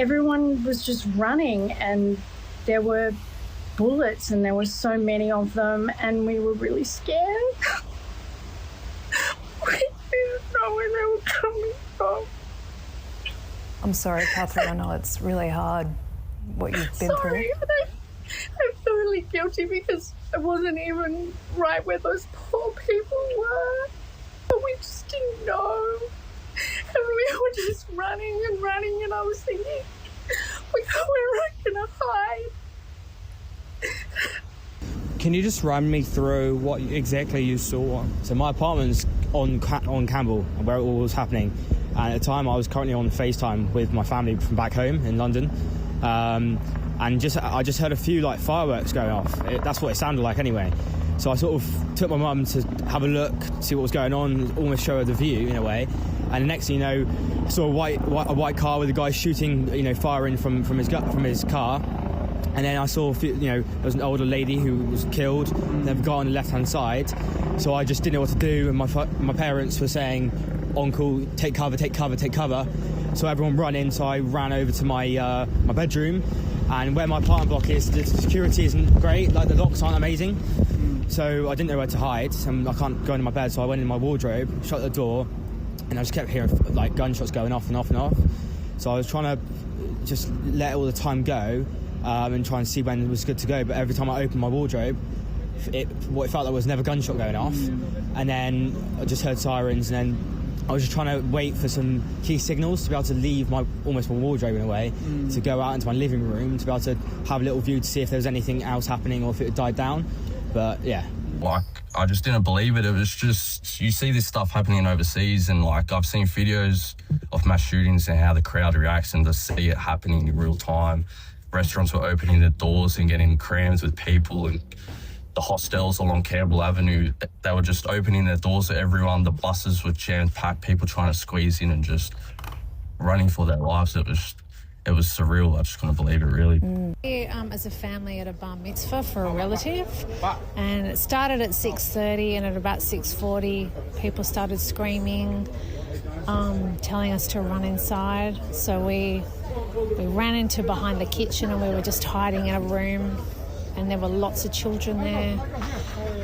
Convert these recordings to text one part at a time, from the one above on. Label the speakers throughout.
Speaker 1: everyone was just running, and there were bullets, and there were so many of them, and we were really scared. We didn't know where they were coming from.
Speaker 2: I'm sorry, Catherine, I know it's really hard what you've been through.
Speaker 1: I feel really guilty because I wasn't even right where those poor people were. But we just didn't know. And we were just running, and I was thinking, we're not going to hide.
Speaker 3: Can you just run me through what exactly you saw? So my apartment's on Campbell, where it all was happening. And at the time, I was currently on FaceTime with my family from back home in London. And I just heard a few like fireworks going off. That's what it sounded like anyway. So I sort of took my mum to have a look, see what was going on, almost show her the view in a way. And the next thing you know, I saw a white car with a guy shooting, firing from his car. And then I saw, there was an older lady who was killed, and then a guy on the left-hand side. So I just didn't know what to do, and my parents were saying, "Uncle, take cover, take cover, take cover." So everyone ran in, so I ran over to my bedroom, and where my apartment block is, the security isn't great, like the locks aren't amazing. So I didn't know where to hide, and I can't go into my bed, so I went in my wardrobe, shut the door, and I just kept hearing like gunshots going off and off and off. So I was trying to just let all the time go, and try and see when it was good to go. But every time I opened my wardrobe, what it felt like was another gunshot going off. And then I just heard sirens, and then I was just trying to wait for some key signals to be able to leave my wardrobe in a way, to go out into my living room, to be able to have a little view to see if there was anything else happening or if it had died down. But yeah.
Speaker 4: Like, I just didn't believe it. It was just, you see this stuff happening overseas, and like I've seen videos of mass shootings and how the crowd reacts, and to see it happening in real time. Restaurants were opening their doors and getting crammed with people, and the hostels along Campbell Avenue, they were just opening their doors to everyone. The buses were jam-packed, people trying to squeeze in and just running for their lives. It was surreal. I just couldn't believe it, really.
Speaker 5: We, as a family, at a bar mitzvah for a relative, and it started at 6:30, and at about 6:40, people started screaming, telling us to run inside. So we ran into behind the kitchen, and we were just hiding in a room, and there were lots of children there.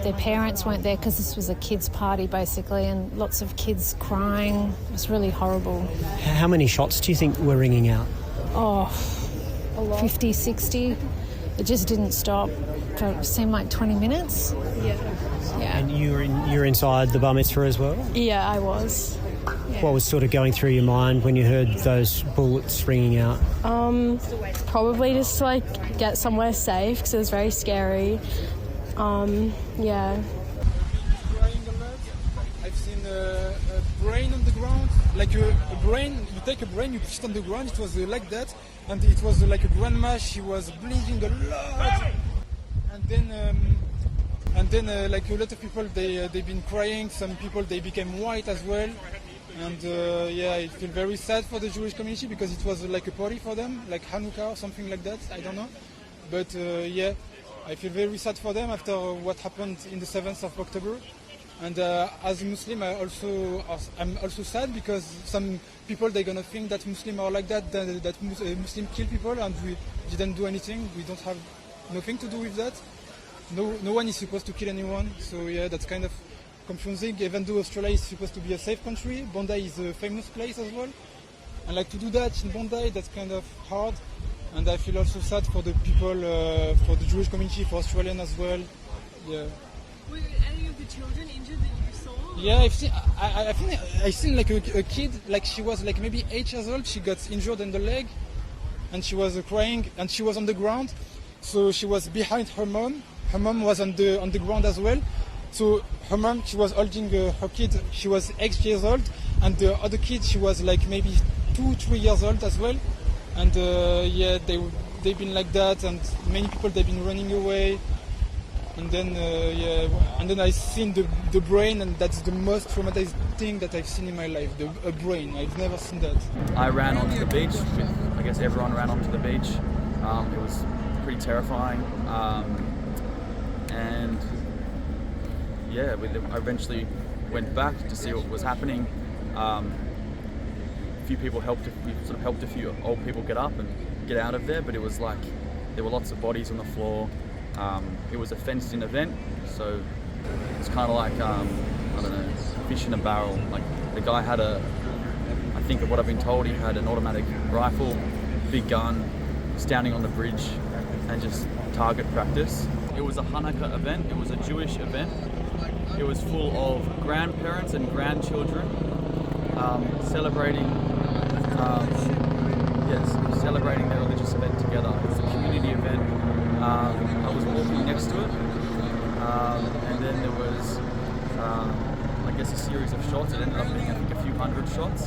Speaker 5: Their parents weren't there because this was a kids' party basically, and lots of kids crying. It was really horrible.
Speaker 6: How many shots do you think were ringing out?
Speaker 5: Oh, 50, 60. It just didn't stop for it seemed like 20 minutes.
Speaker 7: Yeah.
Speaker 6: And you're inside the bar mitzvah as well?
Speaker 7: Yeah, I was. Yeah.
Speaker 6: What was sort of going through your mind when you heard those bullets ringing out?
Speaker 7: Probably just to like get somewhere safe because it was very scary. Yeah.
Speaker 8: I've seen a brain on the ground, like a brain. You take a brain, you push it on the ground. It was like that, and it was like a grandma. She was bleeding a lot, and then like a lot of people they've been crying. Some people they became white as well, and I feel very sad for the Jewish community because it was like a party for them, like Hanukkah or something like that. I don't know, but I feel very sad for them after what happened in the 7th of October. And as a Muslim, I'm also sad because some people they're gonna think that Muslims are like that Muslims kill people, and we didn't do anything. We don't have nothing to do with that. No one is supposed to kill anyone. So yeah, that's kind of confusing. Even though Australia is supposed to be a safe country, Bondi is a famous place as well. And like to do that in Bondi, that's kind of hard. And I feel also sad for the people, for the Jewish community, for Australian as well. Yeah.
Speaker 7: Were any of the children injured that you saw?
Speaker 8: Yeah, I've seen like a kid, like she was like maybe 8 years old. She got injured in the leg, and she was crying, and she was on the ground. So she was behind her mom. Her mom was on the ground as well. So her mom, she was holding her kid. She was 8 years old, and the other kid, she was like maybe 2-3 years old as well. And they've been like that, and many people they've been running away. And then I seen the brain, and that's the most traumatizing thing that I've seen in my life. A brain, I've never seen that.
Speaker 9: I ran onto the beach. I guess everyone ran onto the beach. It was pretty terrifying. I eventually went back to see what was happening. few people we sort of helped a few old people get up and get out of there, but it was like there were lots of bodies on the floor. It was a fenced-in event, so it's kind of like I don't know, fish in a barrel. Like the guy had I think of what I've been told, he had an automatic rifle, big gun, standing on the bridge, and just target practice. It was a Hanukkah event. It was a Jewish event. It was full of grandparents and grandchildren celebrating their religious event together. It was a community event. I was walking next to it, and then there was, I guess, a series of shots. It ended up being, I think, a few hundred shots.